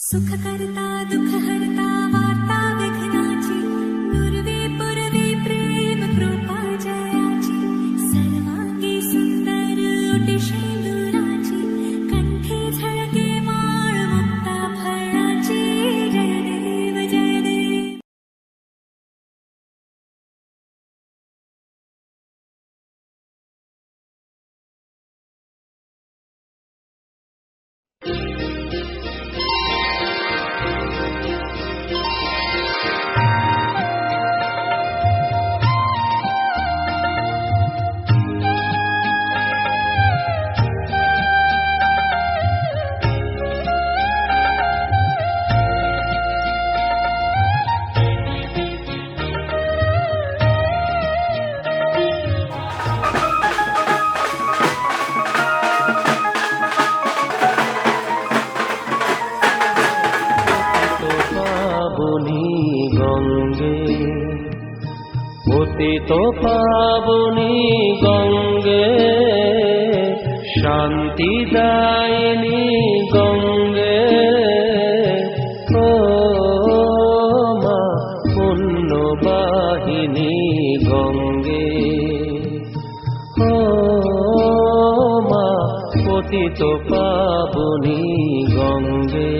सुख करता दुख हरता वार्ता विघ्नाची नुरवी पुरवी प्रेम कृपा जयाची सर्वांगी सुंदर ओटी शेंदुराची कंठी झळके माळ मुक्ता फळाची जय देव जय देव। পতিত পাবনী গঙ্গে শান্তি দায়িনী গঙ্গে ও মা পুণ্যবাহিনী গঙ্গে ও মা পতিত পাবনী গঙ্গে।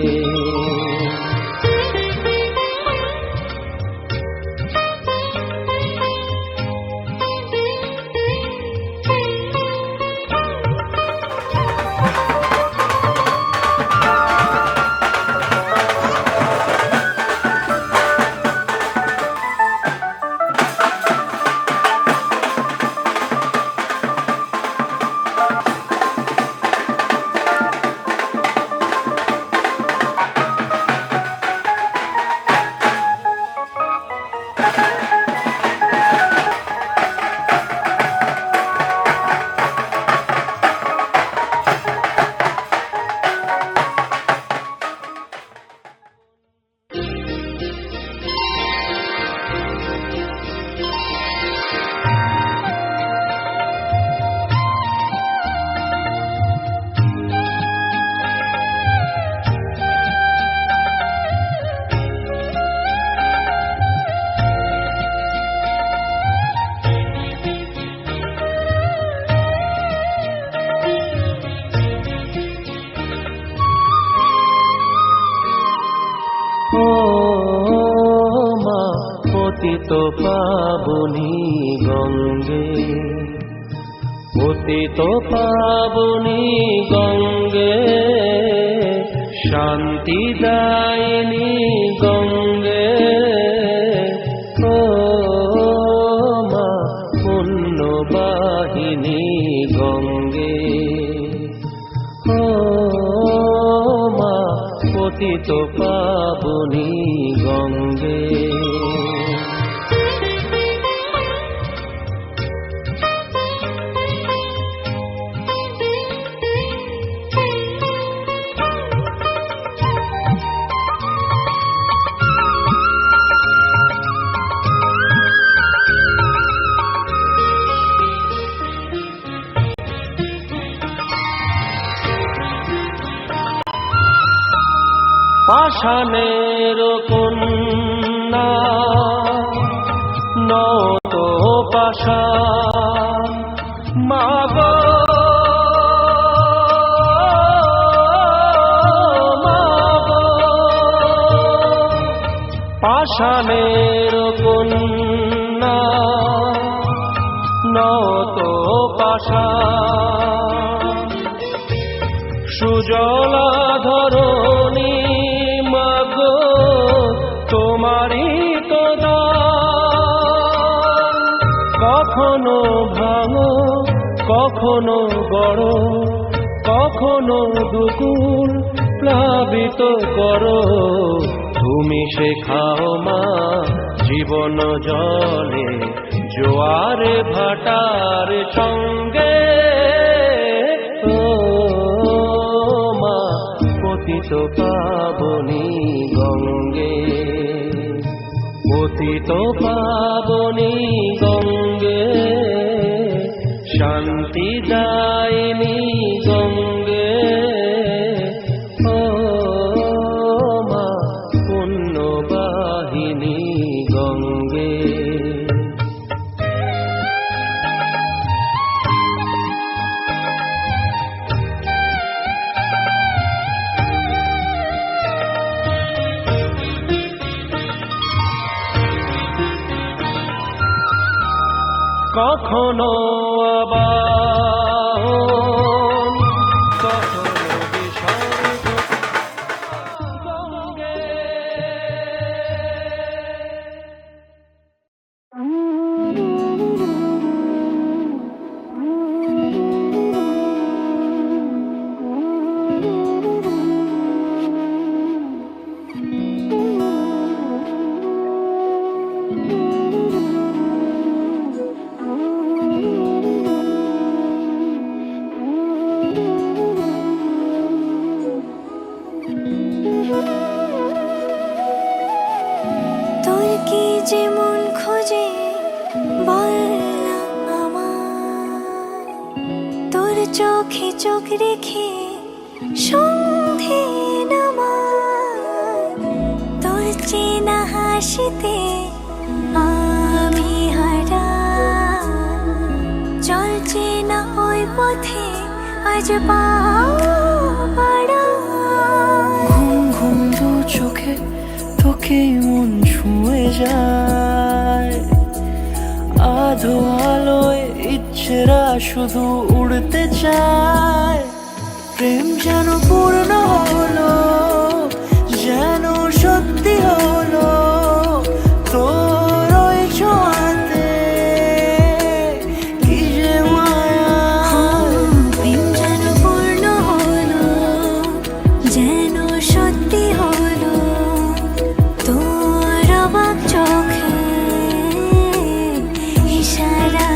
ও মা পতিত পাবনী গঙ্গে পতিত পাবনী গঙ্গে শান্তি দায়িনী গঙ্গে ও মা পুণ্যবাহিনী গঙ্গে ও মা পতিত পাবনী গঙ্গে। পাষাণের কন্যা নত পাষাণ মা গো পাষাণের কন্যা নত পাষাণ সুজলা ধরণী মাগো তোমারই তো দান কখনো ভাঙো কখনো বড় কখনো দুকুল প্লাবিত করো তুমি শেখাও মা জীবন জলে জোয়ারে ভাটার সঙ্গে ও মা পতিত পাবনী গঙ্গে পতিত পাবনী গঙ্গে শান্তি দায়িনী গঙ্গে ও কখনো আবাহন, কখনো বিসর্গ গঙ্গে। তোর কি যে মন খোঁজে বল না আমায়, তোর চোখে চোখ রেখে সন্ধে নামায়, তোর চেনা হাসিতে আমি হারাই, চল চেনা ওই পথে আজ পাও বাড়াই। ঘুম ঘুম দু চোখে তোকে মন ছুঁয়ে যায়, আধো আলোয় ইচ্ছেরা শুধু উড়তে চায়। প্রেম যেন পূর্ণ হলো, যেন সত্যি হলো, তোর ওই ছোঁয়াতে কি যে মায়া। প্রেম যেন পূর্ণ হলো, যেন সত্যি হলো, তোর অবাক চোখে ইশারা।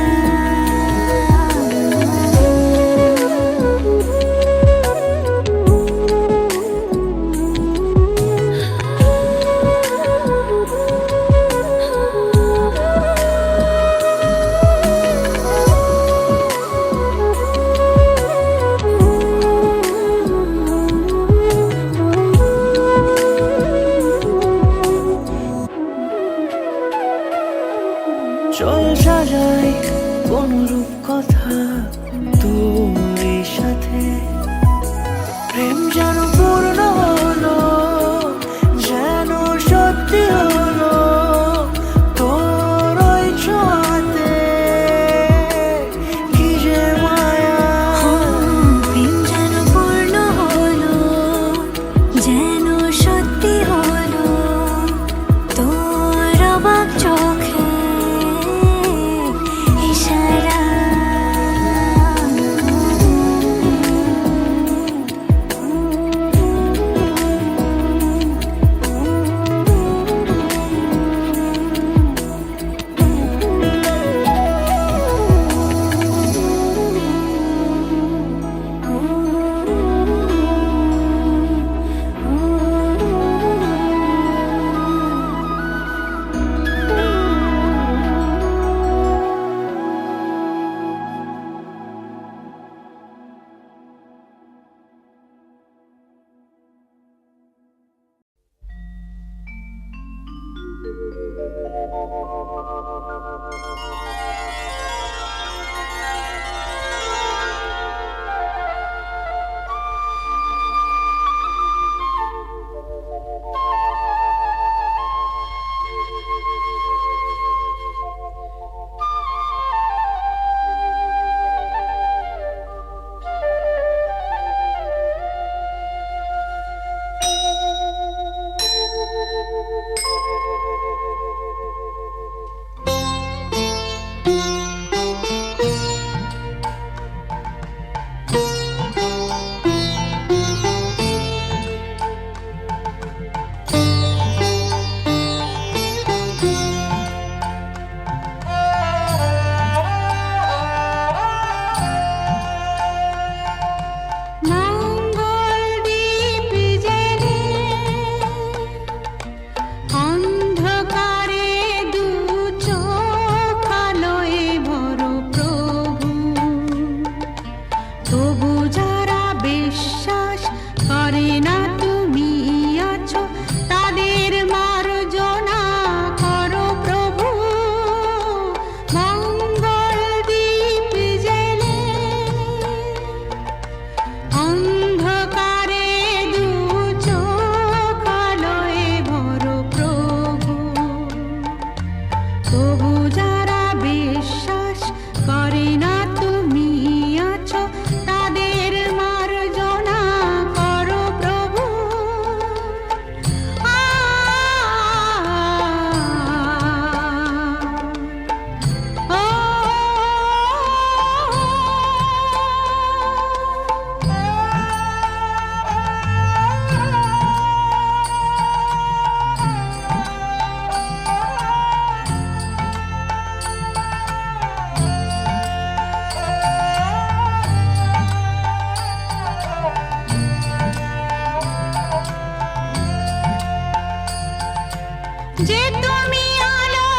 যে তুমি আলো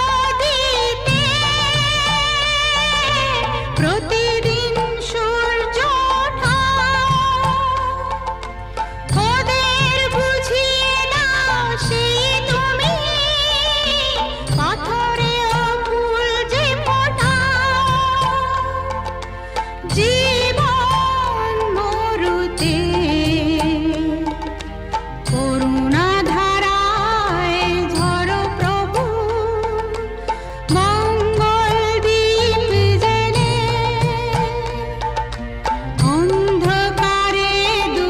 দিতে প্রতিদিন সূর্য ওঠা ওদের বুঝিয়ে দাও সেই তুমি পাথরেও ফুল যে ফোটাও জীবন মরুতে করুণা ধারায় ঝরো প্রভু মঙ্গল দীপ জেলে অন্ধকারে দু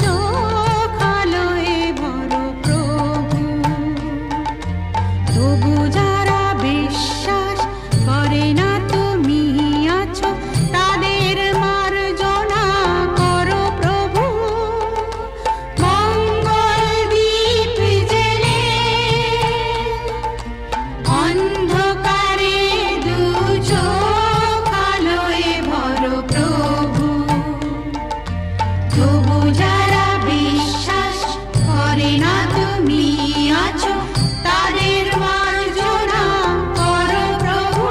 চোখ আলোয় ভরো প্রভু তবু যারা বিশ্বাস করে না তুমি আছো তাদের মার্জনা করো প্রভু মঙ্গল দীপ জেলে অন্ধকারে দু চোখ আলোয় ভরো প্রভু তবু যারা বিশ্বাস করে না তুমি আছো তাদের মার্জনা করো প্রভু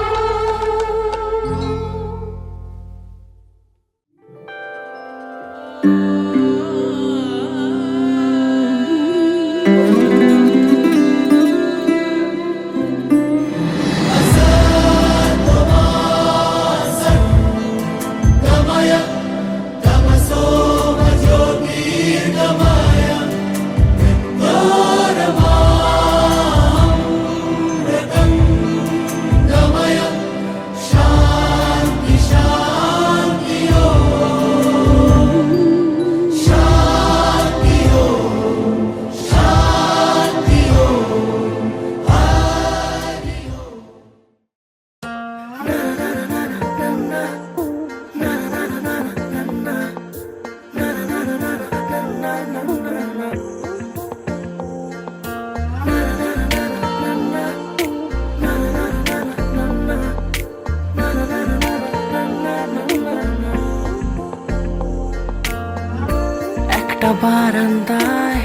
একটা বারান্দায়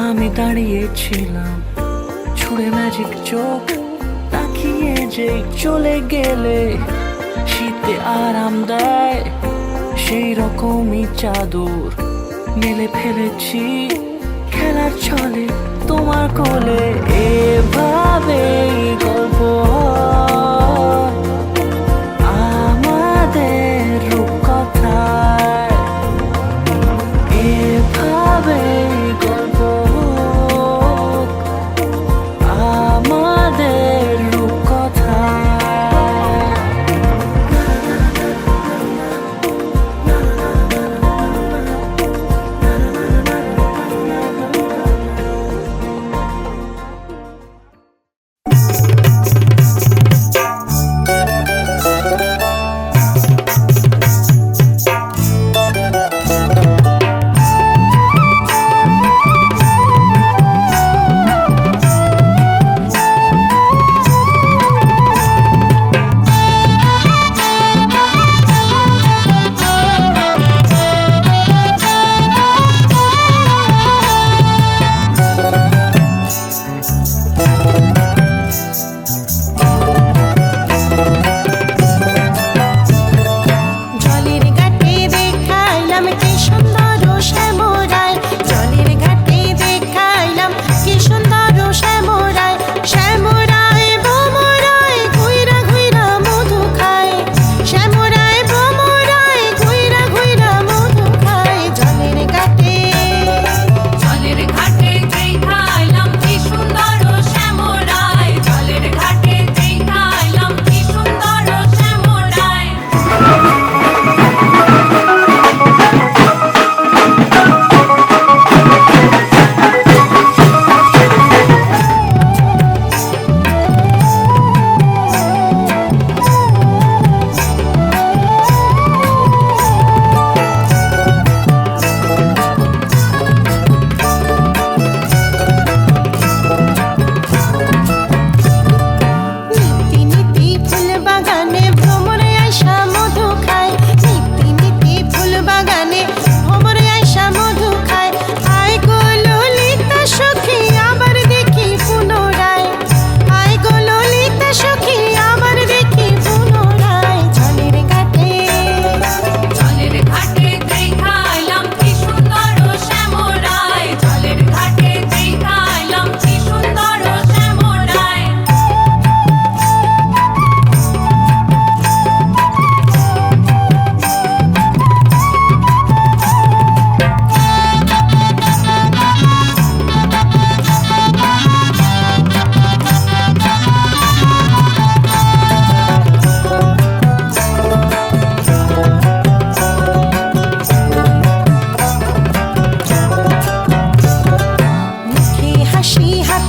আমি দাঁড়িয়েছিলাম ছুঁড়ে ম্যাজিক চোখ তাকিয়ে যে চলে গেলে শীতে আরাম দেয় সেই রকমই চাদর মেলে ফেলেছি খেলার ছলে তোমার কোলে এভাবে গল্প হয় আমাদের রূপকথায় এভাবে গল্প হোক আমাদের রূপকথায়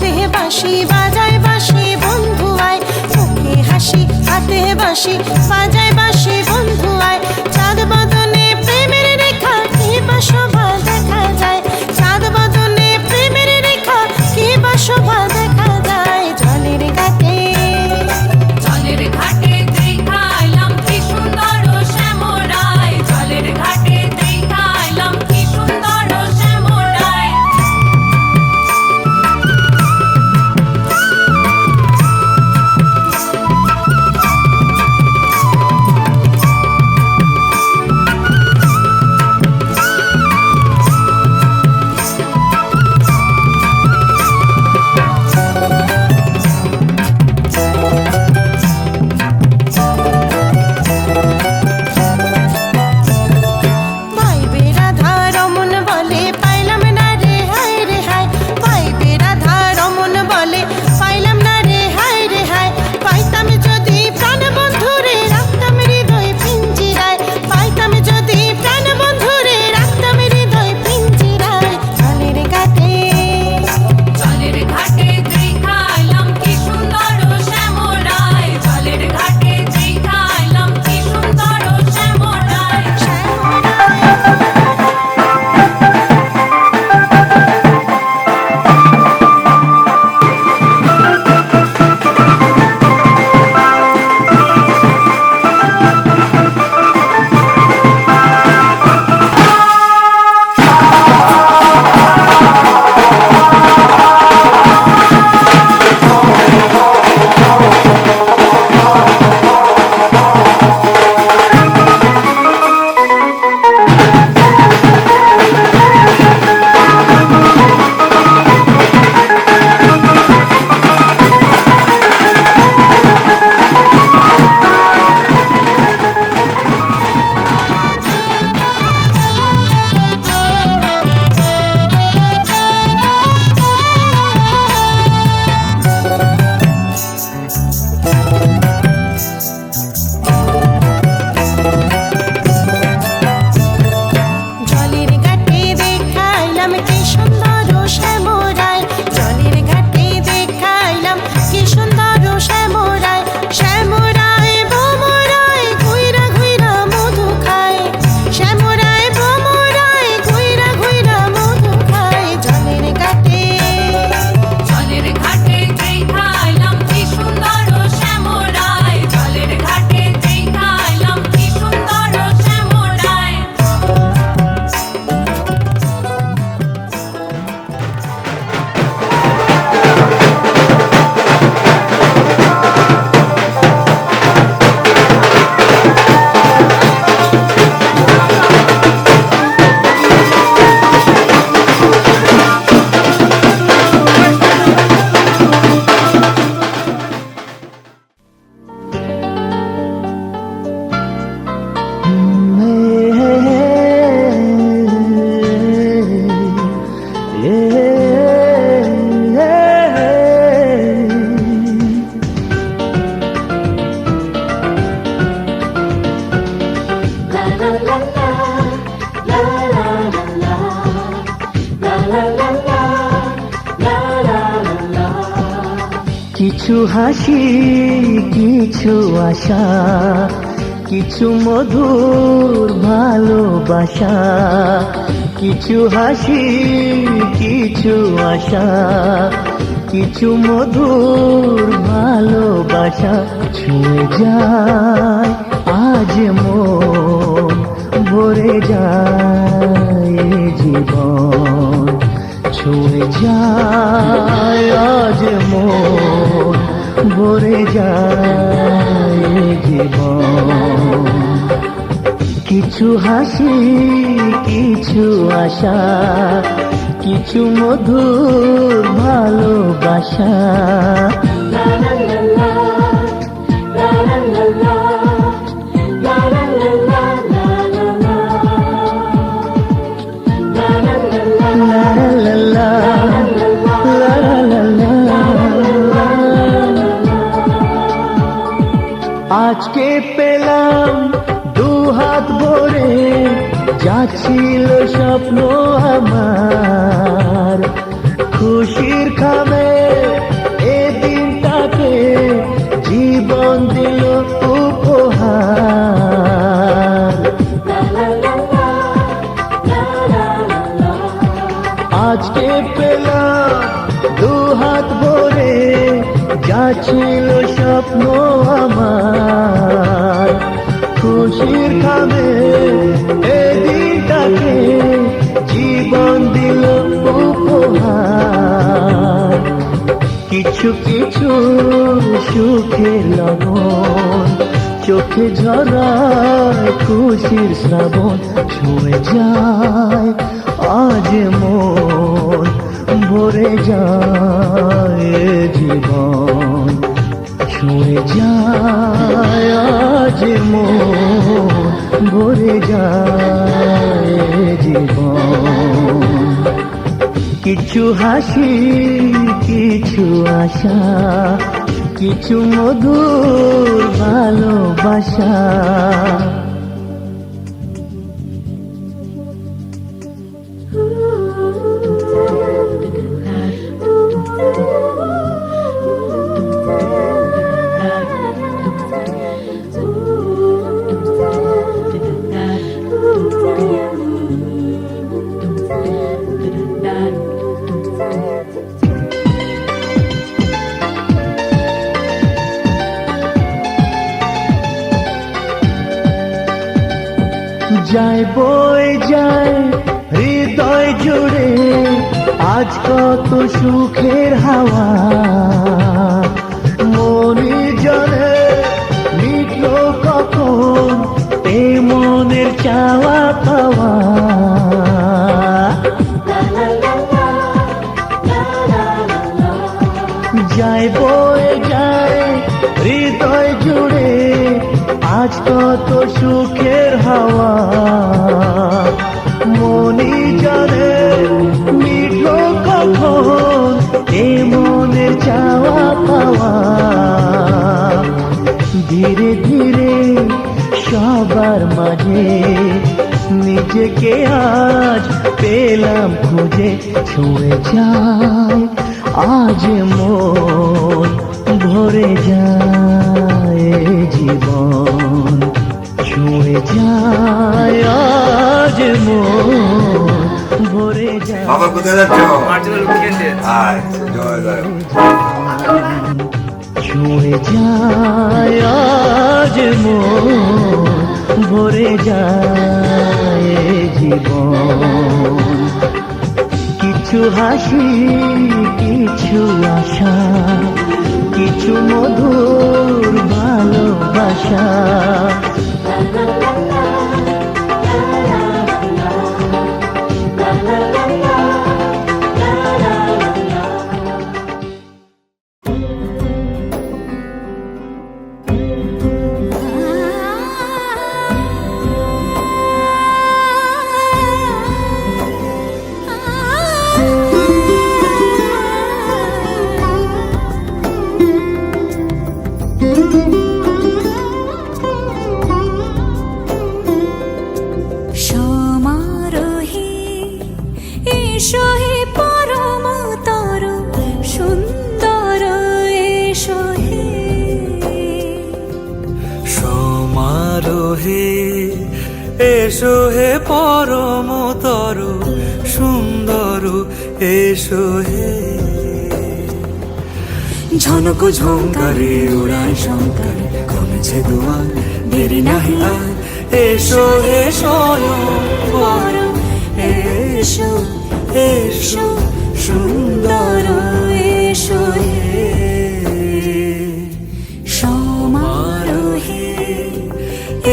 হাতে বাঁশি বাজায় বাঁশি বন্ধু আয়, মুখে হাসি হাতে বাঁশি বাজায় বাঁশি বন্ধু আয়। চাঁদ বদনে প্রেমের রেখা কি বা শোভা দেখা যায়, চাঁদ বদনে প্রেমের রেখা কি বা শোভা দেখা যায়। জলের ঘাটে জলের ঘাটে দেখাইলাম কি সুন্দর শ্যামরায়, জলের ঘাটে দেখাইলাম কি সুন্দর শ্যামরায়। পাইবে রাধা রমন বলে পাইলাম না রে হায় রে হায়, পাইবে রাধা রমন বলে পাইলাম না রে হায় রে হায়। পাইতাম যদি প্রাণ বন্ধুরে রাখতাম হৃদয় পিঞ্জিরায়, পাইতাম যদি প্রাণ বন্ধুরে রাখতাম হৃদয় পিঞ্জিরায়। জলের ঘাটে জলের ঘাটে দেখাইলাম কি সুন্দর শ্যামরায়, জলের ঘাটে দেখাইলাম কি সুন্দর শ্যামরায়। জলের ঘাটে দেখাইলাম কি সুন্দর শ্যামরায়, জলের ঘাটে দেখাইলাম কি সুন্দর শ্যামরায়। শ্যামরায় ভ্রমরায় ঘুইরা ঘুইরা মধু খায়, শ্যামরায় ভ্রমরায় ঘুইরা ঘুইরা মধু খায়। জলের ঘাটে জলের ঘাটে দেখাইলাম কি সুন্দর শ্যামরায়, জলের ঘাটে দেখাইলাম কি সুন্দর শ্যামরায়। কিছু হাসি কিছু আশা, কিছু মধুর ভালোবাসা। কিছু হাসি কিছু আশা, কিছু মধুর ভালোবাসা। ছুঁয়ে যায় আজ মন, ভরে যায় এ জীবন। ছুঁয়ে যায় আজ মন, ভরে যায় এ জীবন। কিছু হাসি কিছু আশা, কিছু মধুর ভালোবাসা। আজকে পেলাম দুহাত ভরে, যা ছিল স্বপ্ন আমার। খুশির খামে এ দিনটাকে জীবন দিল উপহার। আজকে পেলাম দুহাত ভরে যা ছিল স্বপ্ন আমার, খুশির খামে এ দিনটাকে জীবন দিল উপহার। কিছু কিছু সুখের লবণ চোখে ঝরায় খুশির শ্রাবণ, ছুঁয়ে যায় আজ মন, ভরে যায় জীবন, ছুঁয়ে যায় আজ মন, ভরে যায় জীবন। কিছু হাসি, কিছু আশা, কিছু মধুর ভালোবাসা। যায় বই যায় হৃদয় জুড়ে আজ কত সুখের হাওয়া, মনে জানে মিটল কখন এ মনের চাওয়া পাওয়া। যায় বই যায় হৃদয় জুড়ে আজ কত সুখের হাওয়া, মনি জানে মিটল কখন এ মনের চাওয়া পাওয়া। ধীরে ধীরে সবার মাঝে নিজেকে আজ পেলাম খুঁজে, ছুঁয়ে যায় আজ মন, ভরে যায় জীবন, ছুঁয়ে যায় আজ মন, ভরে যায়। বাবা কোথায় যাচ্ছ? ছুঁয়ে যায় আজ মন, ভরে যায় জীবন। কিছু হাসি, কিছু আশা, কিছু মধুর ভালোবাসা। এসো হে পরমতর সুন্দর, এসো হে। ঝনক ঝঙ্কারে উড়ায় শঙ্কারে কমেছে দুয়ার, দেরি নাহি আর। এসো হে স্বয়ং পরম, এসো এসো সুন্দর, এসো হে সমারোহে।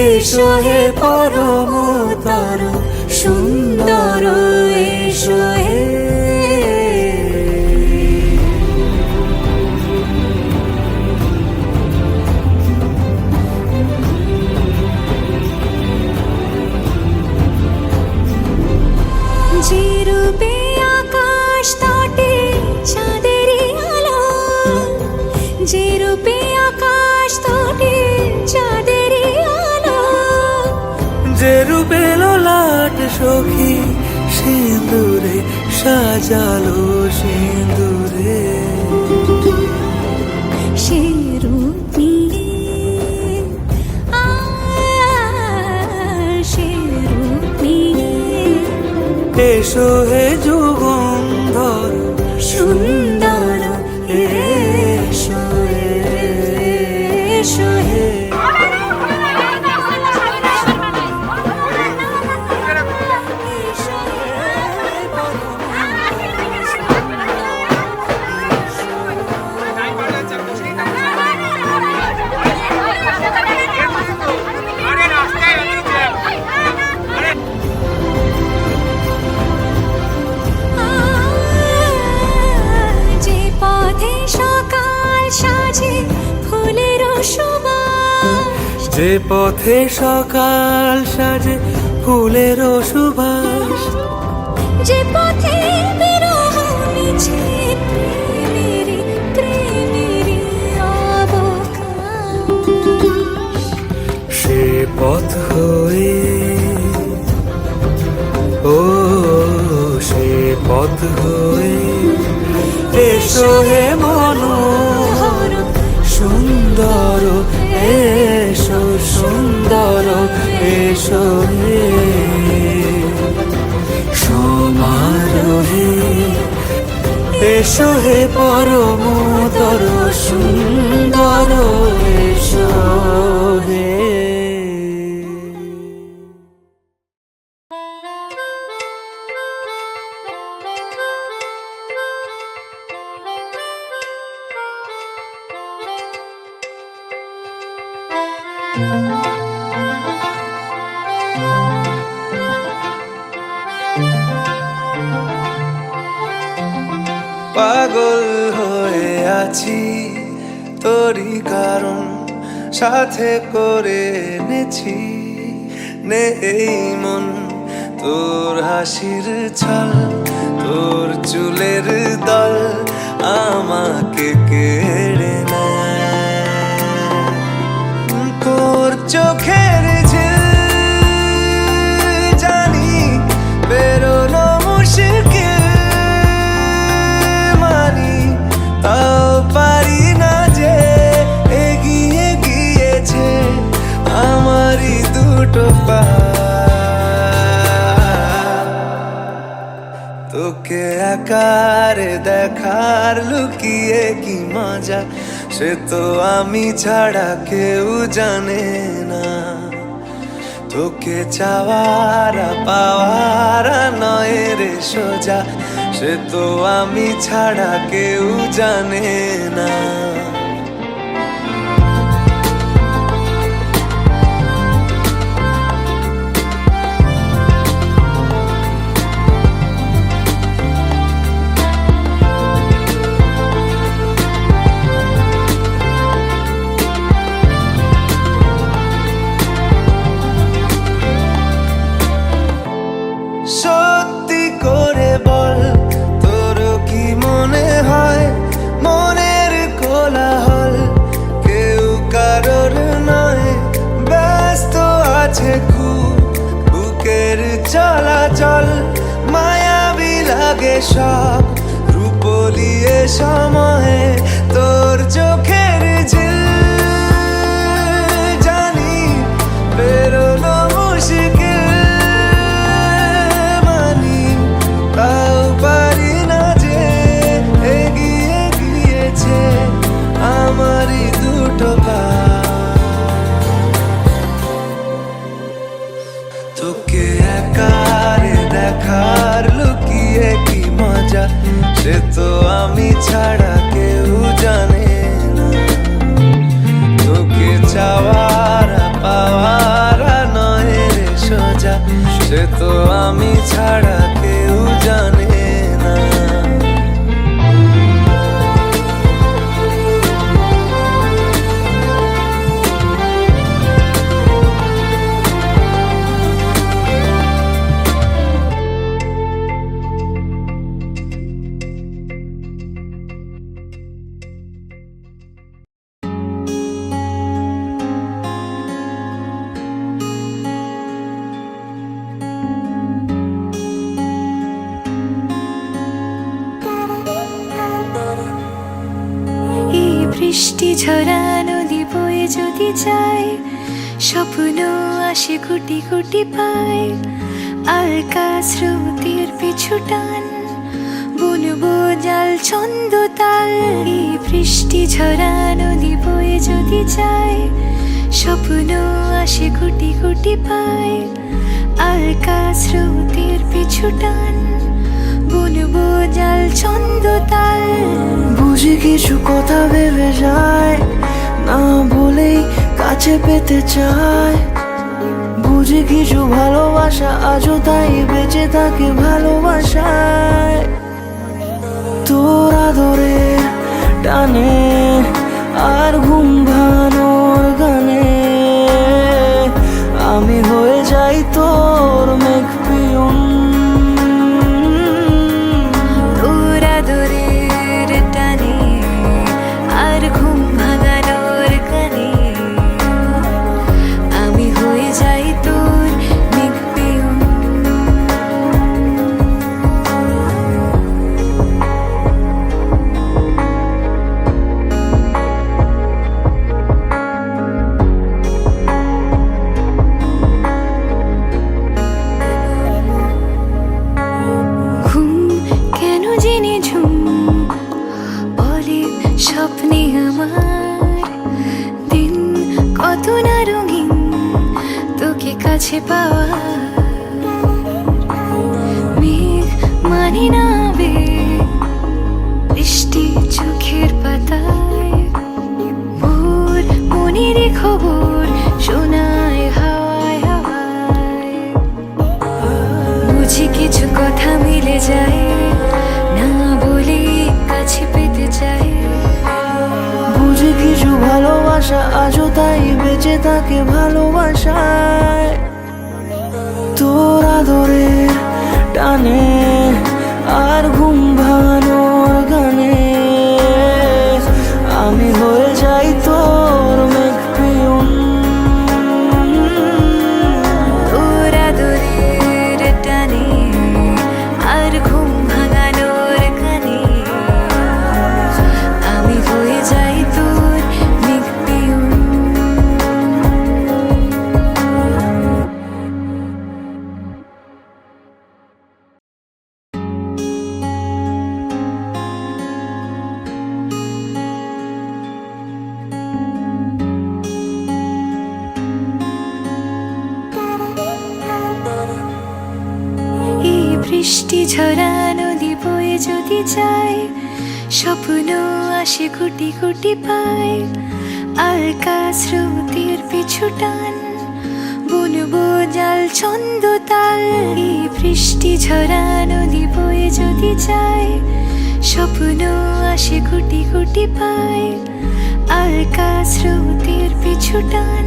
এসো হে পরমতর সুন্দর, এসো হে। যে রূপে আকাশ তটে চাঁদেরই আলো, যে রূপে আকাশ তটে চাঁদেরই আলো, যে রূপে লোলাট সখী সিঁদুরে সাজালো সিঁদুরে সে রূপ নিয়ে সে রূপ নিয়ে এসো হে যুগন্ধর সুন্দর এসো এসো হে যে পথে সকাল সাজে ফুলের সুবাস যে পথে সকাল সাজে ফুলের সুবাস যে পথে বিরহ মিছে প্রেমেরই প্রেমেরই অবকাশ সে পথ হয়ে ও সে পথ হয়ে এসো হে মনোহর সুন্দর এসো সুন্দর এসো হে সমারোহে এসো হে পরমতর সুন্দর এসো হে পাগল হয়ে আছি তোরই কারণ সাথে করে এনেছি নে এই মন তোর হাসির ছল তোর চুলের দল আমাকে কেড়ে নেয় তোর চোখের ঝিল জানি বেরোনো মুশকিল মানি তাও পারি না যে এগিয়ে গিয়েছে আমারই দুটো পা তোকে আকার দেখার লুকিয়ে কি মজা সে তো আমি ছাড়া কেউ জানে না তোকে চাওয়ার পাওয়ার নয় রে সোজা সে তো আমি ছাড়া কেউ জানে না সত্যি করে বল তোর কি মনে হয় মনের কোলাহল কেউ কারোর নয় ব্যস্ত আছে খুব বুকের চলাচল মায়াবী লাগে সব রূপলিয়ে সময়ে তোর চোখের ঝিল জানি বেরোনো মুশকিল মানি তাও পারি না যে এগিয়ে গিয়েছে আমারই দুটো পা তোকে একারে দেখার লুকিয়ে কি মজা সে তো আমি ছাড়া বৃষ্টি ঝরা নদী বয়ে যদি যায়, স্বপ্ন আসে গুটি গুটি পায়, আলকা স্রোতের পিছু টান, বুনবো জাল ছন্দ তাল। এই বৃষ্টি ঝরা নদী বয়ে যদি যায়, স্বপ্ন আসে গুটি গুটি পায়, আলকা স্রোতের পিছু টান, বুনবো জাল ছন্দ তাল। বুঝি কিছু কথা ভেবে যায়, না বলেই কাছে পেতে চায়। বুঝি কিছু ভালোবাসা আজও তাই বেঁচে থাকে ভালোবাসায়। তোর আদরে টানে আর ঘুম ভাঙানোর গানে, আমি হয়ে যাই তোর মেঘ পিয়ন। তোর আদরের টানে আর ঘুম ভাঙানোর গানে, আমি হয়ে যাই তোর মেঘ পিয়ন। ঘুম কেন জেনে ঝুম বলে স্বপ্নে আমার, দিন কত না রঙিন তোকে কাছে পাওয়া। মেঘ মানে না আবেগ, বৃষ্টি চোখের পাতায়, ভোর মনের খবর শোনায় হাওয়ায় হাওয়ায়। বুঝি কিছু কথা মিলে যায়, না বলে কাছে পেতে চাই। বুঝি কিছু ভালোবাসা আজও তাই বেঁচে থাকে ভালোবাসায়। তোর আদরে টানে আর ঘুম ভাঙানোর গানে, আমি হয়ে যাই তোর মেঘ পিয়ন। তোর আদরের টানে আর ঘুম ভাঙানোর গানে, আমি হয়ে যাই তোর মেঘ পিয়ন। এই বৃষ্টি ঝরা নদী বয়ে যদি যায়, স্বপ্ন আসে গুটি গুটি পায়, আলকা স্রোতের পিছু টান, বুনবো জাল ছন্দ তাল। এই বৃষ্টি ঝরা নদী বয়ে যদি যায়, স্বপ্ন আসে গুটি গুটি পায়, আলকা স্রোতের পিছু টান,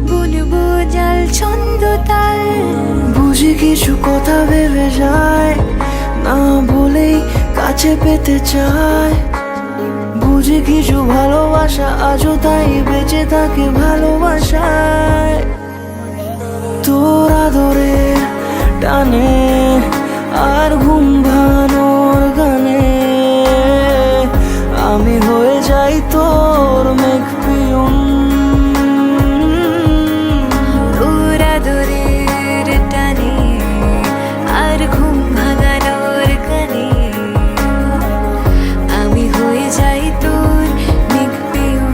বুনবো জাল ছন্দ তাল। বুঝি কিছু কথা ভেবে যায়, না বলেই কাছে পেতে চায়। বুঝি কিছু ভালোবাসা আজও তাই বেঁচে থাকে ভালোবাসায়। তোর আদরে টানে আর ঘুম ভাঙানোর গানে, আমি হয়ে যাই তোর মেঘ পিয়ন। তোর আদরের টানে আর ঘুম ভাঙানোর গানে, আমি হয়ে যাই তোর মেঘ পিয়ন।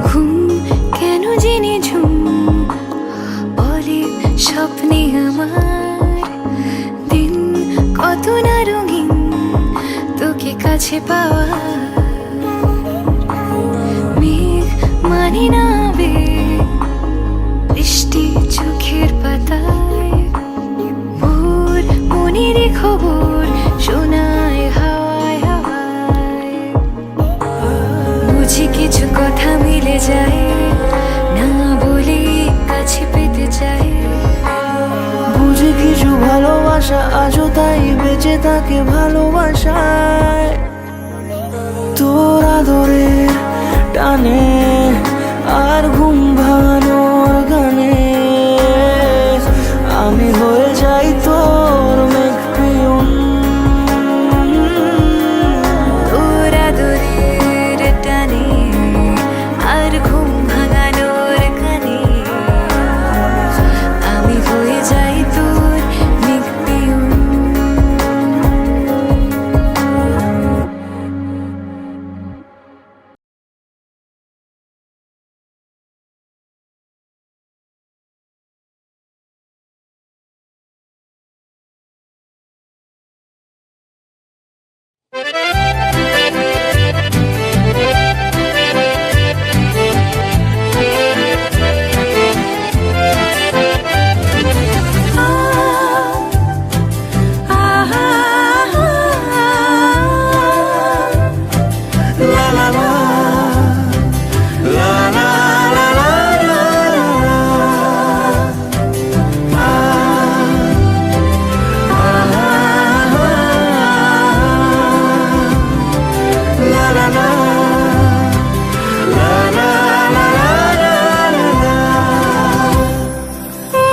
ঘুম কেন জেনে ঝুম বলে স্বপ্নে আমার, দিন কত না রঙিন তোকে কাছে পাওয়া। মেঘ মানে না আবেগ, বৃষ্টি চোখের পাতায়, ভোর মনের খবর শোনায় হাওয়ায় হাওয়ায়। বুঝি কিছু কথা মিলে যায়, না বলে কাছে পেতে চাই। বুঝি কিছু ভালোবাসা আজও তাই বেঁচে থাকে ভালোবাসায়। টানে আর ঘুম ভাঙানোর গানে আমি হয়ে যাই তোর মেঘ পিয়ন। ওরা দূরের টানে আর ঘুম ভাঙানোর কানে আমি হয়ে যাই তোর মেঘ পিয়ন।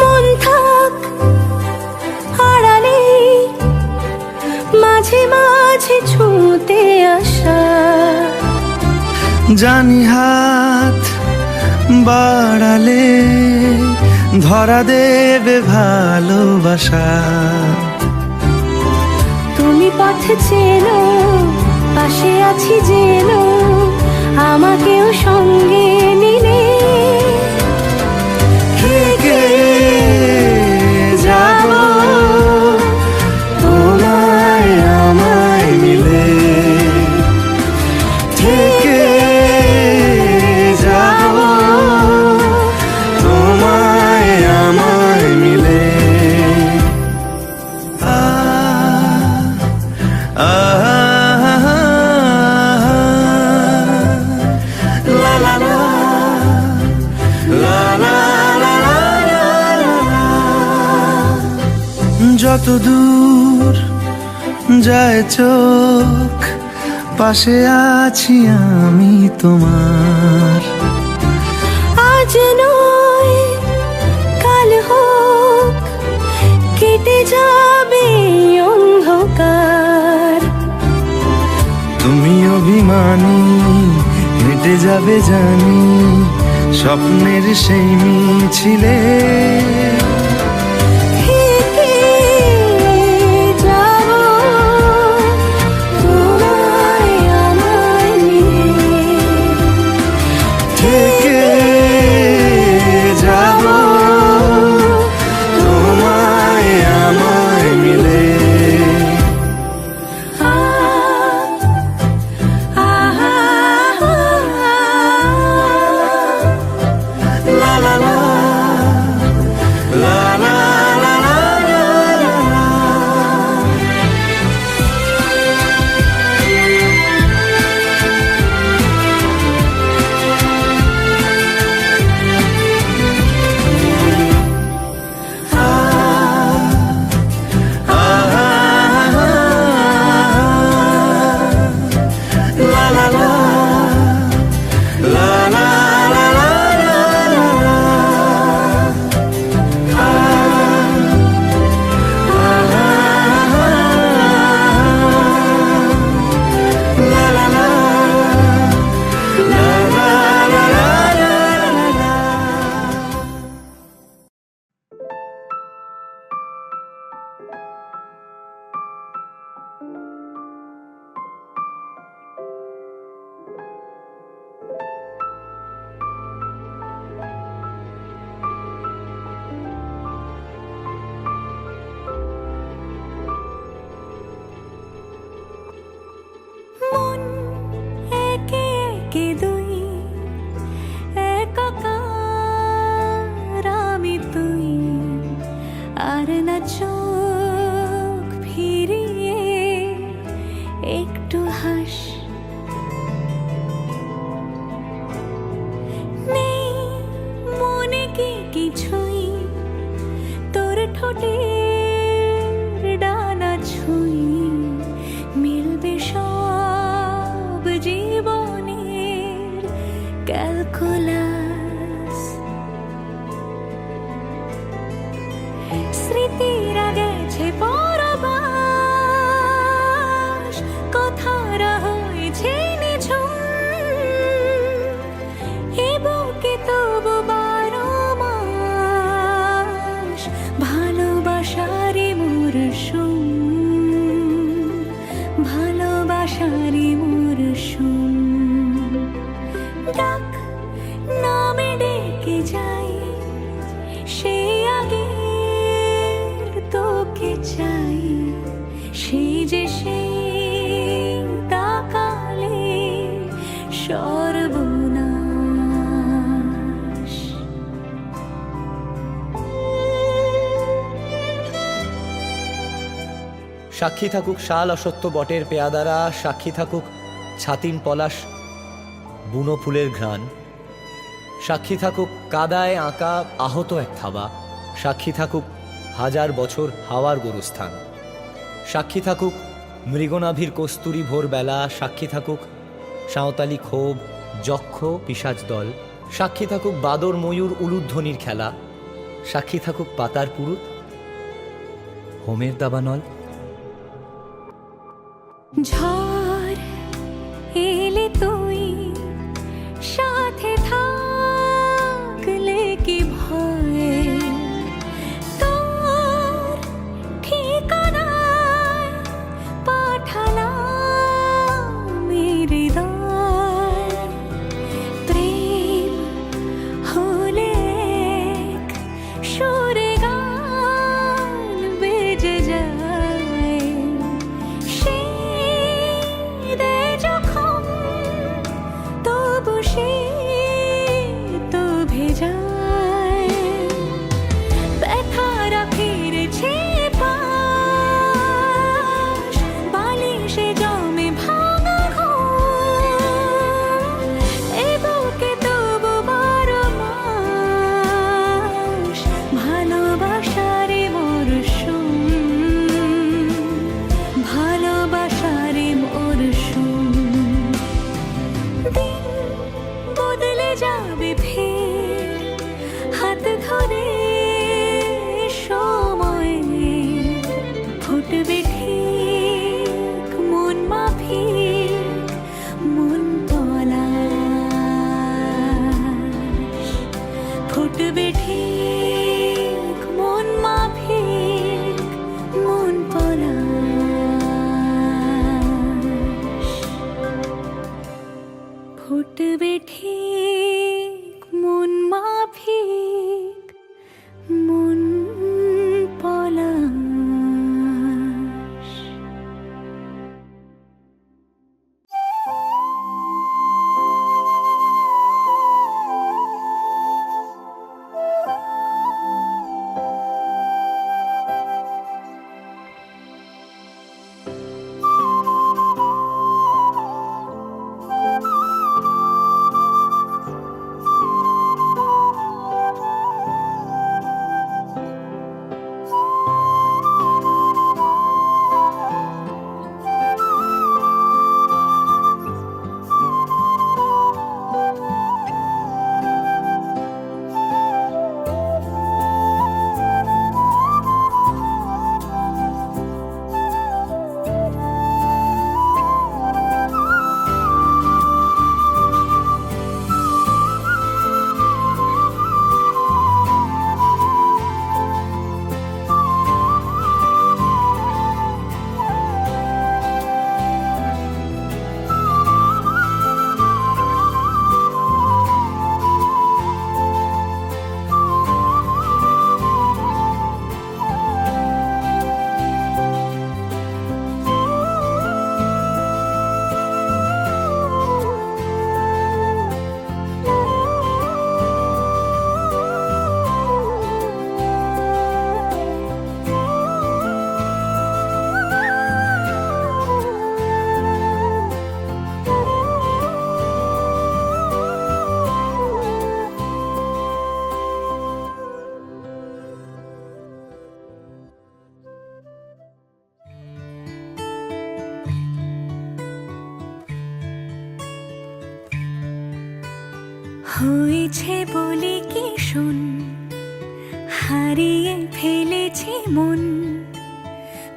মন থাক আড়ালে মাঝে মাঝে ছুঁতে আসা জানি হাত বাড়ালে ধরা দেবে ভালোবাসা। তুমি পথ চেনো পাশে আছি জেনো আমাকেও সঙ্গে নিলে থেকে যাব তোমায় আমায় মিলে, থেকে যাব তোমায় আমায় মিলে। লা লা লা লা লা লা লা। যত দূর যায় চোখ পাশে আছি আমি তোমার। আজ নয় কাল হোক কেটে যাবে অন্ধকার। তুমি অভিমানী হেঁটে যাবে জানি স্বপ্নের সেই মিছিলে। থেকে যাব তোমায় আমায় নিয়ে, থেকে যাব তোমায় আমায় মিলে। লা লা লা ক্যালকুলাস। স্মৃতিরা গেছে পরবাস, কথারা হয়েছে নিঝুম, এ বুকে তবু 12 মাস ভালোবাসারই মরশুম, ভালোবাসারই মরশুম। ডাক নামে ডেকে যাই, সেই আগের তোকে চাই, সেই যে সেই তাকালে সর্বনাশ। সাক্ষী থাকুক শাল অসত্য বটের পেয়াদারা, সাক্ষী থাকুক ছাতিম পলাশ বুনো ফুলের ঘ্রাণ, সাক্ষী থাকুক কাদায় আঁকা আহত এক থাবা, সাক্ষী থাকুক হাজার বছর হাওয়ার গোরস্থান, সাক্ষী থাকুক মৃগনাভির কস্তুরী ভোরবেলা, সাক্ষী থাকুক সাঁওতালি ক্ষোভ যক্ষ পিশাচ দল, সাক্ষী থাকুক বাদর ময়ূর উলুধ্বনির খেলা, সাক্ষী থাকুক পাতার পুরুত হোমের দাবানল। ঝড় এলে তুই সাথে থাকলে কি ভয়, তোর ঠিকানায় পাঠালাম হৃদয়। প্রেম হলে এক সুরে গান বেজে যায়, যখন তবু সে তো ভেজায়। ব্যথারা ফিরেছে পাশ, বালিশে জমে ভাঙা ঘুম, এ বুকে তবু 12 মাস ভালোবাসারে মরশুম, ভালোবাসারে মরশুম। দিন বদলে যাবে ফের হাত ধরে সময়, ফুটবে ঠিক মন মাফিক মন পলাশ, ফুটবে ঠিক মন মাফিক মন পলাশ, ফুটবে ঠিক মন মাফিক মন পলাশ। হয়েছে বলে কি শোন, হারিয়ে ফেলেছি মন,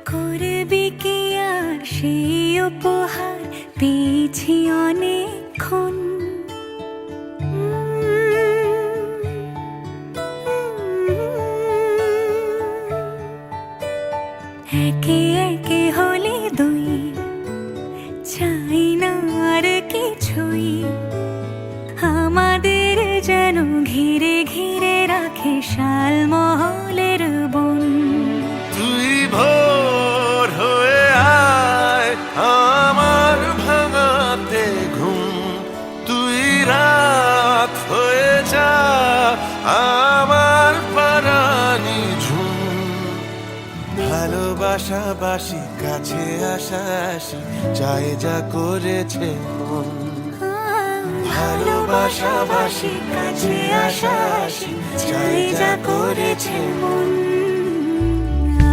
করবি কি আর সেই উপহার পেয়েছি অনেকক্ষণ। একে একে হলে দুই, চাই না আর কিছুই, আমাদের যেন ঘিরে ঘিরে রাখে শালমহলের বন। তুই ভোর হয়ে আয় আমার ভাঙাতে ঘুম, তুই রাত হয়ে যা আমার পারানি ঝুম। ভালোবাসা বাসি কাছে আসা আসি চাই যা করেছে মন। ভালোবাসা বাসি কাছে আসা আসি চাই যা করেছে মন।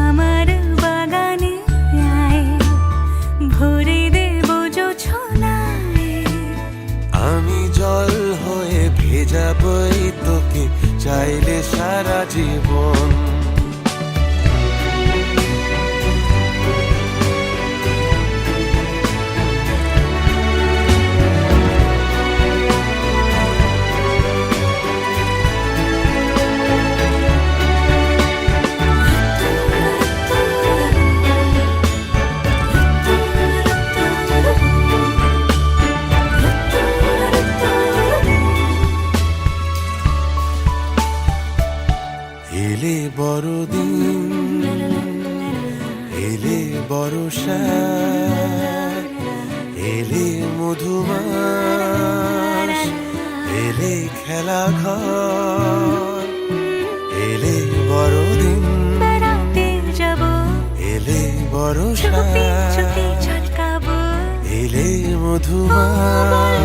আমার বাগানে আয়, ভরে দেব জোছনায়, আমি জল হয়ে ভেজাবই তোকে চাইলে সারা জীবন। এলে বড়দিন, এলে বর্ষা, এলে মধুমাস, এলে খেলা ঘর। এলে বড়দিন, বেড়াতে যাব, এলে বর্ষা, চুপি চুপি ঝলকাবো, এলে মধুমাস,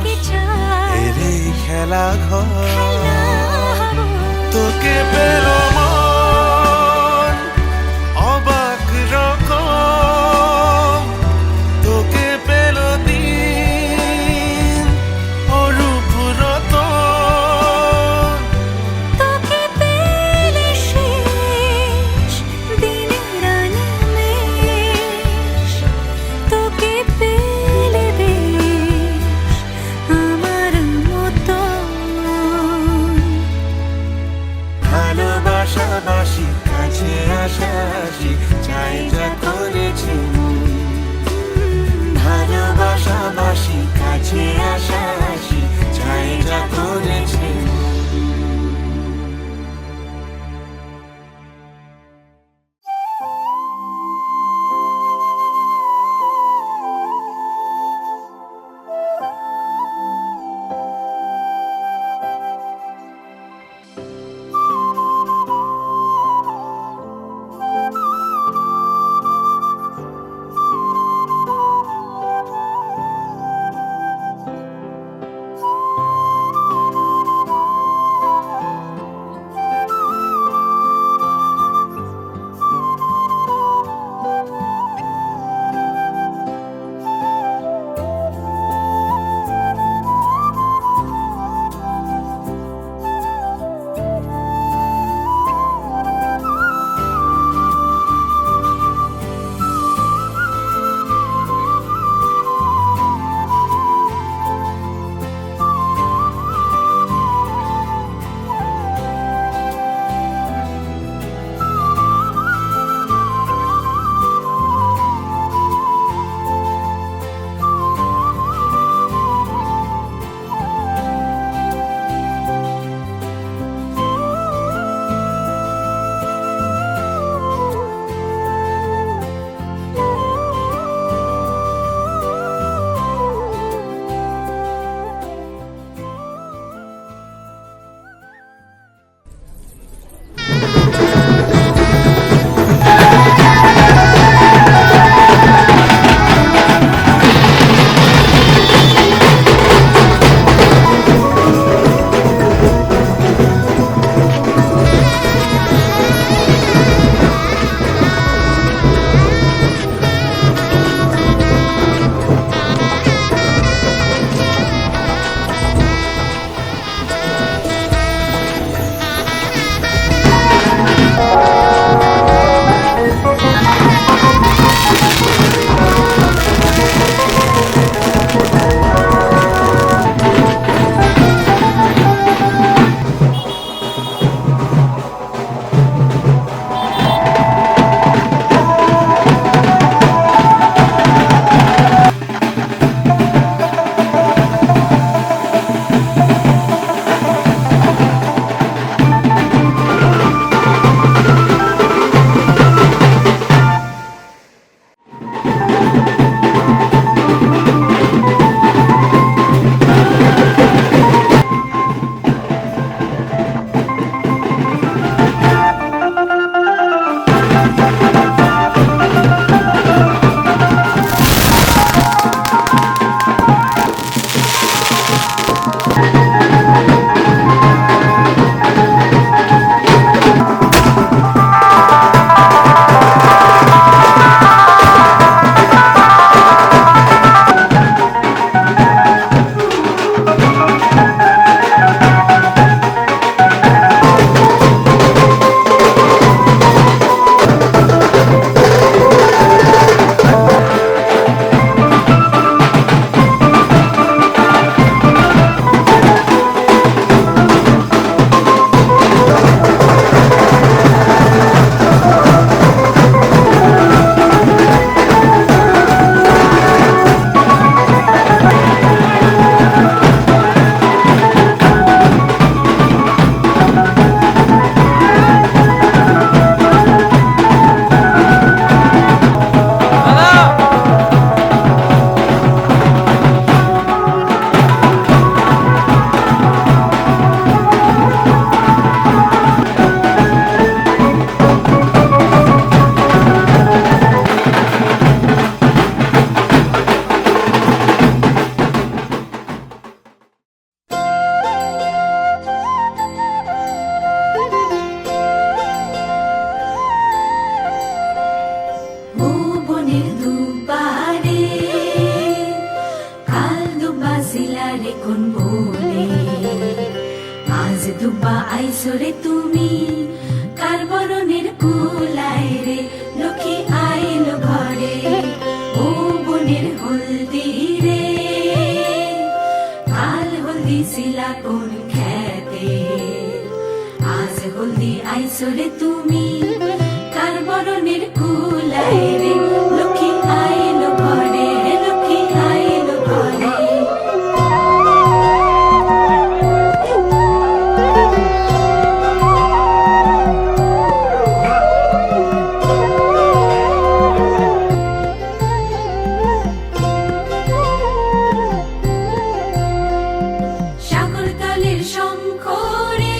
কি চাই এলে খেলা ঘর। হবো। তোকে পেল মন অবাক রকম, তোকে পেল দিন অরূপ রতন। তোকে পেলে শেষ দিনের আনিমেষ, তোকে পেলে বেশ আমার মতো। ভালোবাসা বাসি কাছে আসা আসি চাই যা করেছে মন। ভালোবাসা বাসি কাছে আসা আসি চাই যা করেছে মন। বাবা আইসরে তুমি কার বরণের কুলায় রে লক্ষ্মী আইলো ঘরে ও বনের হলদি রে কাল হলদি শিলা কোন খেতে আজ হলদি আইসরে তুমি কার বরণের কুলায় রে লক্ষ্মী আইলো ঘরে লক্ষ্মী আইলো ঘরে সাগর তলের শঙ্খ রে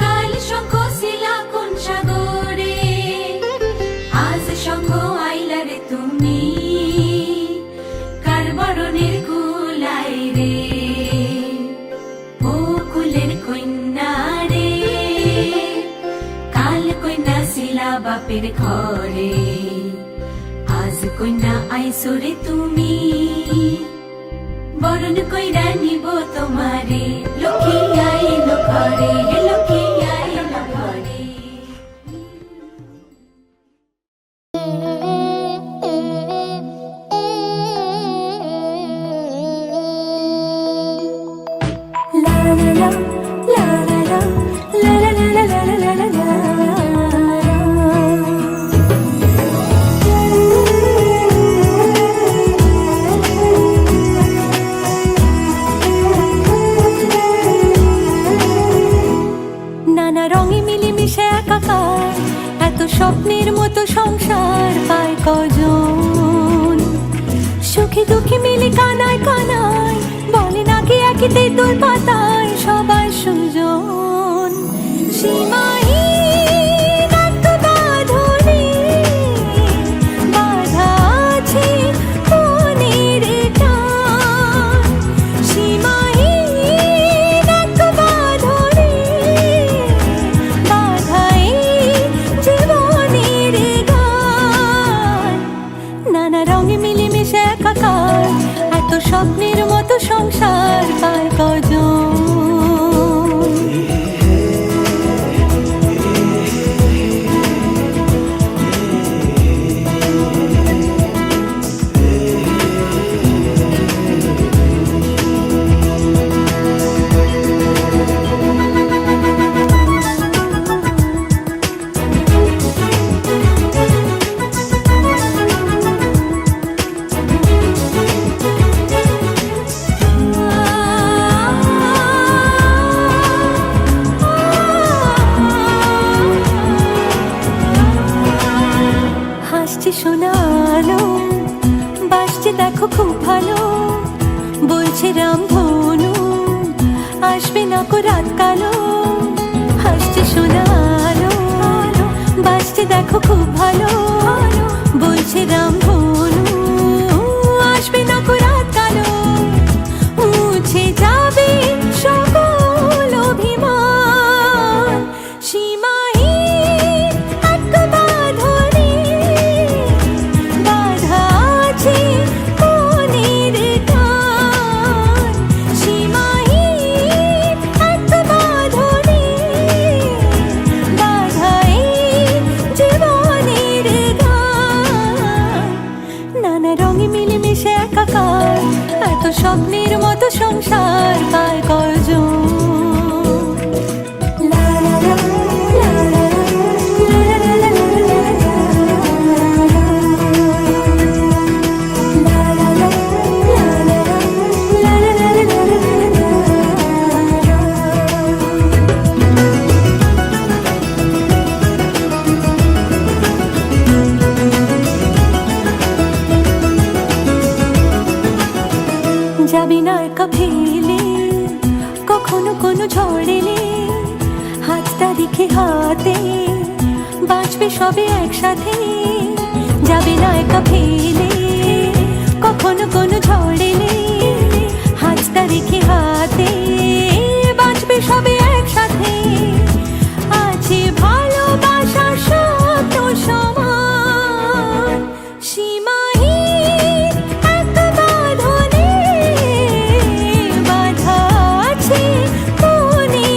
কাল শঙ্খ শিলা কোন সাগরে আজ শঙ্খ আইলা রে তুমি কার বরণের কুলায় রে ও কুলের কন্যা রে কাল কন্যা শিলা বাপের ঘরে আজ কন্যা আইসরে তুমি বরণ কইরা নিব তোমারে লক্ষ্মী আইলো ঘরে লক্ষ্মী আইলো ঘরে La la la, la la la, la la la la la la la la নানা রঙে মিলেমিশে একাকার এত স্বপ্নের মতো সংসার পায় কজন সুখে দুঃখে মিলে কানায় কানায় বলে নাকি একই তেঁতুল পাতায় সবাই সুজন সীমাহীন এক বাঁধনে বাঁধা আছে মনের টান সীমাহীন এক বাঁধনে বাঁধা এই জীবনের গান নানা রঙে মিলেমিশে একাকার এত স্বপ্নের মতো সংসার পায় কজন হাসছে শোনালো বাসছে দেখো খুব ভালো বলছে রামধনু আসবে না কো রাত কালো হাসছে শোনালো বাসছে দেখো খুব ভালো বলছে রামধনু আসবে না কো রাত কালো মুছে যাবে সকল অভিমান সীমাহীন এক বাঁধনে বাঁধা আছে মনের টান সীমাহীন এক বাঁধনে বাঁধা এই জীবনের গান নানা রঙে মিলেমিশে একাকার এত স্বপ্নের মতো সংসার পায় কজন লা লা লা, লা লা লা, লা লা লা লা লা লা লা লা, লা লা লা, লা লা লা লা যাবি না একা ফেলে কখনো কোনো ঝড় এলে হাতটা রেখে হাতে বাঁচবে সবে একসাথে যাবি না একা ফেলে কখনো কোনো ঝড় এলে হাতটা রেখে হাতে বাঁচবে সবে একসাথে আছে ভালোবাসার শব্দ সমান সীমাহীন এক বাঁধনে বাঁধা আছে মনে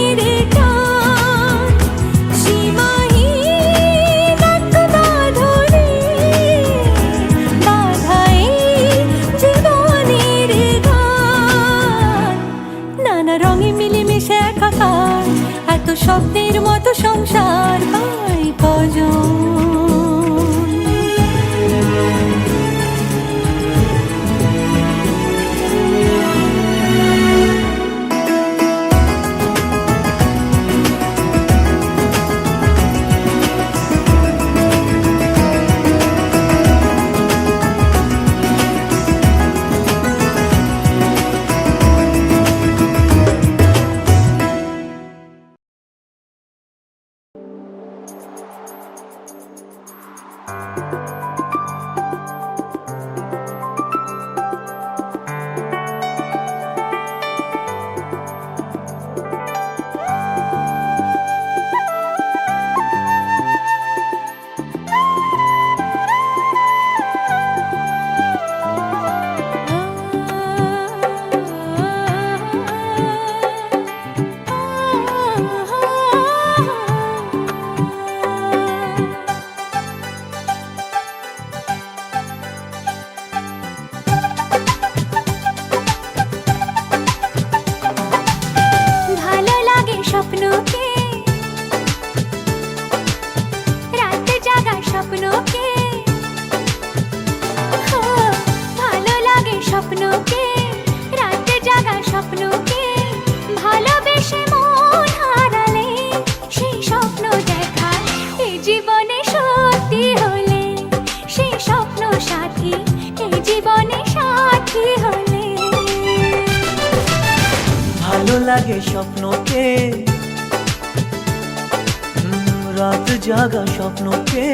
স্বপ্নকে রাতে জাগা স্বপ্নকে ভালোবেসে মন হারালে সেই স্বপ্ন দেখা এই জীবনে সত্যি হলে সেই স্বপ্ন সাথী এই জীবনে সাথী হলে ভালো লাগে স্বপ্নকে রাত জাগা স্বপ্নকে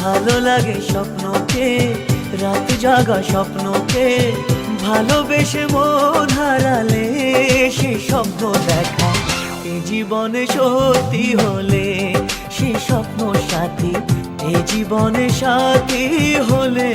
ভালো লাগে স্বপ্নকে রাত জাগা স্বপ্নকে ভালোবেসে মন হারালে সেই স্বপ্ন দেখা এই জীবনে সত্যি হলে সেই স্বপ্ন সাথী এই জীবনে সাথী হলে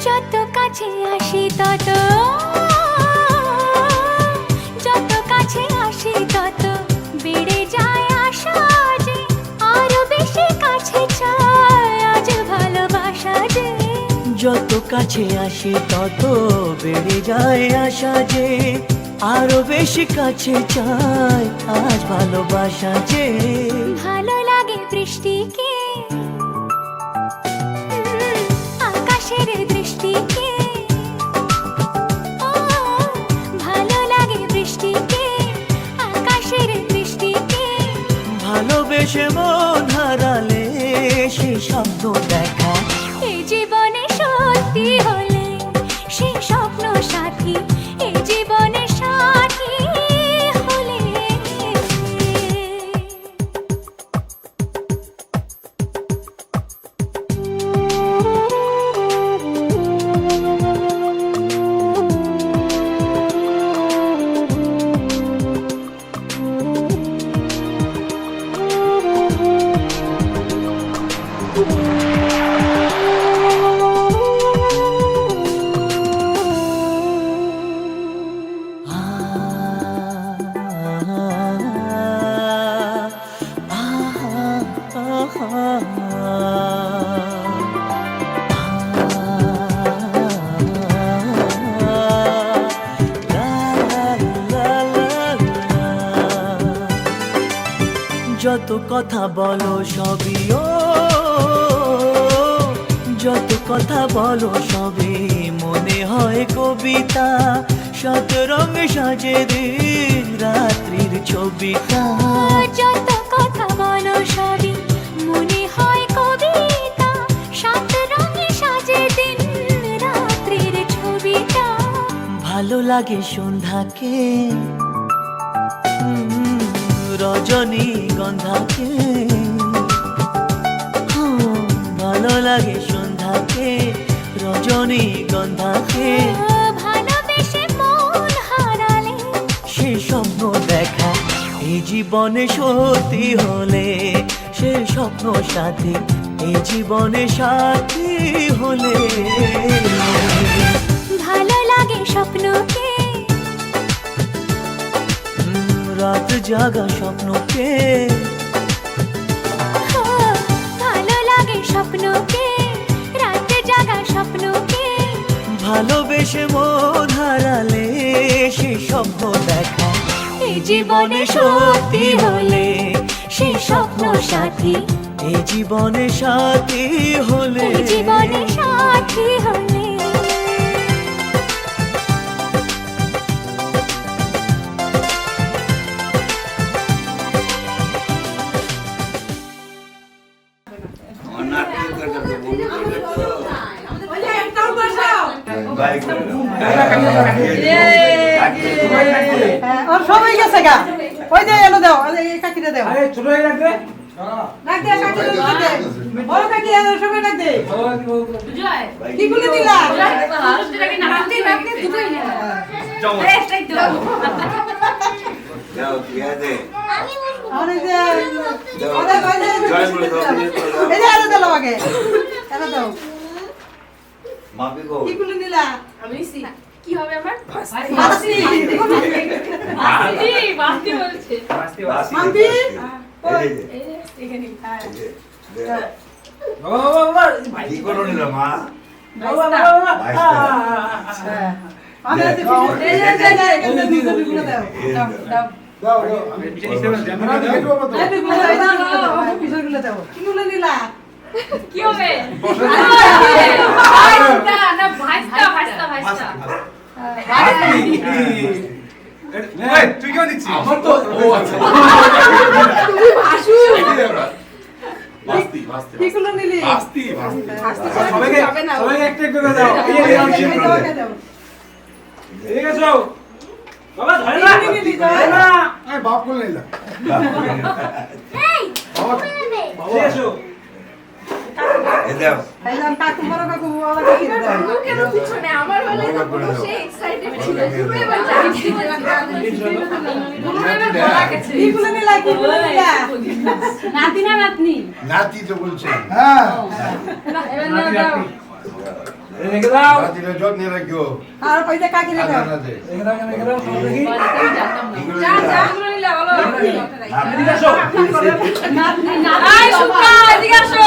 যত কাছে আসি তত যত কাছে আসি তত বেড়ে যায় আশা যে আরো বেশি কাছে চাই আজ ভালোবাসা যে যত কাছে আসি তত বেড়ে যায় আশা যে আরো বেশি কাছে চাই আজ ভালোবাসা যে ভালো লাগে বৃষ্টিকে আকাশের দৃষ্টিকে ও ভালো লাগে বৃষ্টিকে আকাশের দৃষ্টিকে ভালোবেসে মন হারালে সেই স্বপ্ন দেখা এই জীবনে সত্যি হলে সেই স্বপ্ন সাথী এই জীবনে সাথী হলে যত কথা বলো সবই ও যত কথা বলো সবই মনে হয় কবিতা শত রঙে সাজে দিন রাত্রির ছবিটা যত কথা বলো সবই মনে হয় কবিতা সাত রঙে সাজে দিন রাত্রির ছবিটা ভালো লাগে সন্ধ্যাকে রজনী গন্ধাকে ভালো লাগে সন্ধ্যাকে রজনী গন্ধাকে ভালোবেসে মন হারালে সে স্বপ্ন দেখা এই জীবনে সত্যি হলে সে স্বপ্ন সাথী এই জীবনে সাথী হলে ভালো লাগে স্বপ্নকে রাত জাগা স্বপ্নকে ও, ভালো লাগে স্বপ্নকে রাতে জাগা স্বপ্নকে ভালোবেসে মন হারালে সে স্বপ্ন দেখা এই জীবনে সত্যি হলে সে স্বপ্ন সাথী এই জীবনে সাথী হলে এই জীবনে সাথী হলে আর সবাই গেছে গা ওই যে এলো দাও এই কাকিটা দাও আরে ছোট হয়ে রাখবে ডাক দে কাকি ডাক দে বড় কাকি আর সবাই ডাক দে কি বলে দিলা যাও দিয়া দে আরে যে আরে ভাই এই যে আরে দাও আগে আরে দাও মাপি গো কি বলে দিলা কি হবে আমার বাসি বাস্তি বলছে মাম্পি এখানে কি করো নিল মা আমি আছি এই যে এখানে দিগুলো দাও দাও পিছনগুলো দাও কি বলে দিলা কি হবে না ভাইস্তা ভাইস্তা ভাইস্তা তুই কেমন দিচ্ছিস আমার তো ও আচ্ছা তুমি ভাসু বাস্তি বাস্তি কি বলে নিলি বাস্তি সবাইকে একটা একটা করে দাও দাও ঠিক আছে বাবা ধরে না ধরে না এই বাপ কোলে নিলা এই বাবা ঠিক আছে এ দাও আইলাম কাকু বড় কাকু ওরা কি দাও কেন পিছনে আমার হলে তো সে এক্সাইটেড ছিল পুরো বাচ্চা কি বলে নিলা কি বলে নিলা নাতি না নাতনি নাতি তো বলছে হ্যাঁ এবার না দাও রেখে দাও নাতিটা যত্নে রাখিও আর কইতে কাকি রে দাও রেখে দাও দেখি যা যা গুলো নিলা বলো এদিকে আসো আই সুপা এদিকে আসো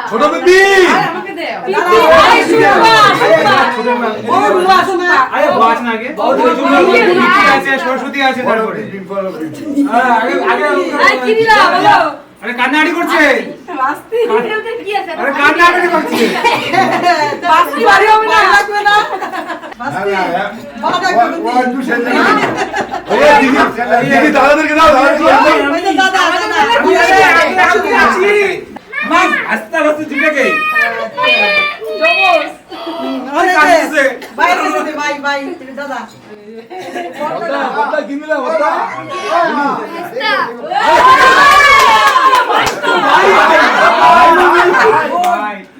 ছোট বেবি আমাকে দাও আই সুপা ও বুয়া আসো না আরে বাজ না আগে ওদিকে জন্য লক্ষ্মী আছে সরস্বতী আছে তারপরে আগে আগে আই কি দিলা বলো আরে কান্নাড়ি করছে বাস্তি এটাতে কি আছে আরে কান্নাড়ি করছে বাসি বাড়ি হবে না লাগবে না বাসি বড় কাকু এই দাদাদেরকে দাও ওই যে দাদা আমি আছি আস্তে আস্তে ঠিককে জবস আরে কাঁদছে বাইরে গেছে ভাই ভাই দাদা ওটা কিনলা ওটা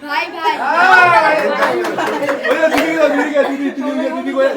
ভাই ভাই ওই দিদি কই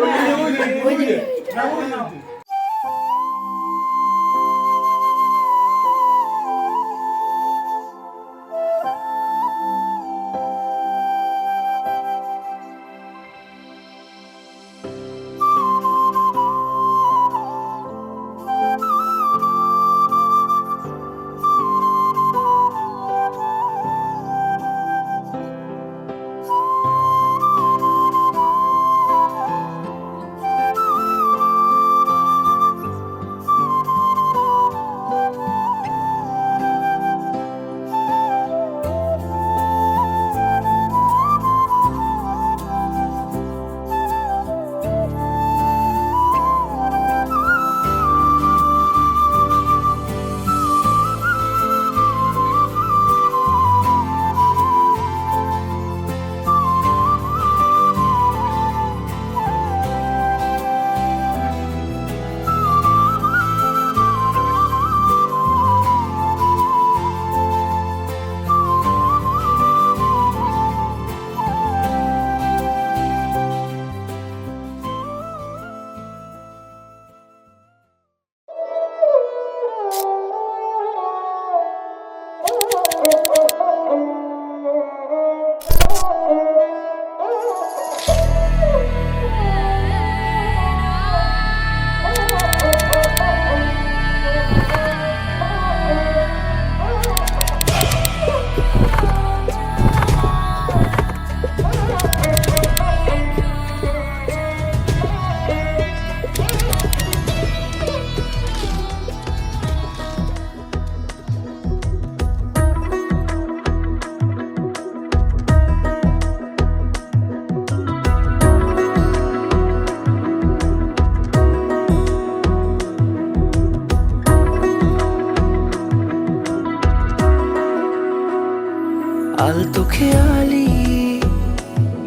আলতো খেয়ালি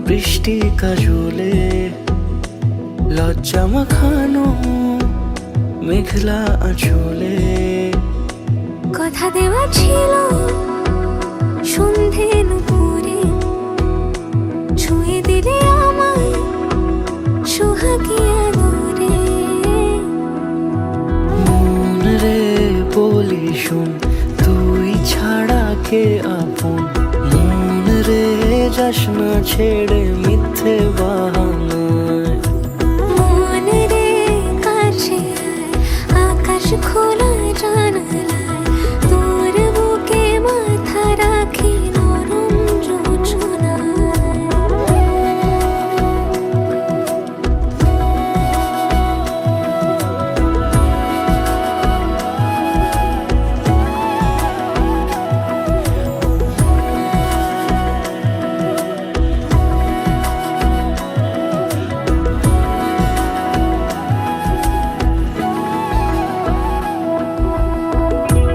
বৃষ্টি কাজলে লজ্জা মাখানো মেঘলা আঁচলে কথা দেওয়া ছিল সন্ধে নুপুরে, ছুঁয়ে দিলে আমায় সোহাগী আদরে। মন রে বলি শোন, তুই ছাড়া কে আপন, মন রে যাস না ছেড়ে মিথ্যে বাহানায়। মন রে কাছে আয়, আকাশ খোলা জানালায়, তোর বুকে মাথা রাখি নরম যোছনায়।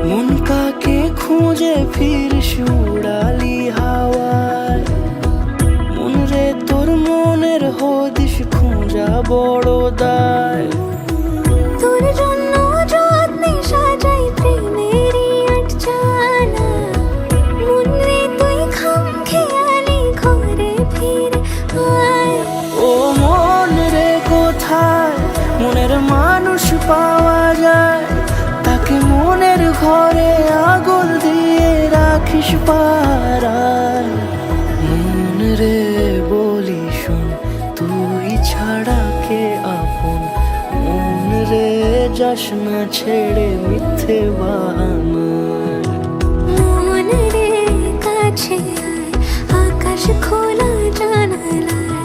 মন কাকে খুঁজে ফিরিস উড়ালি হাওয়ায়, মন রে তোর মনের হদিস খোঁজা বড় দায়। তোর জন্য যত্নে সাজাই প্রেমেরই আটচালা, মন রে তুই খামখেয়ালি ঘরে ফিরে আয়। ও মন রে কোথায় মনের মানুষ পাওয়া যায়, তাকে মনের ঘরে আগুন দিয়ে রাখিস পাড়ায়। মন রে বলি শোন, তুই ছাড়া কে আপন, মন রে যাস না ছেড়ে মিথ্যে বাহানায়। মন রে কাছে আয়, আকাশ খোলা জানালায়,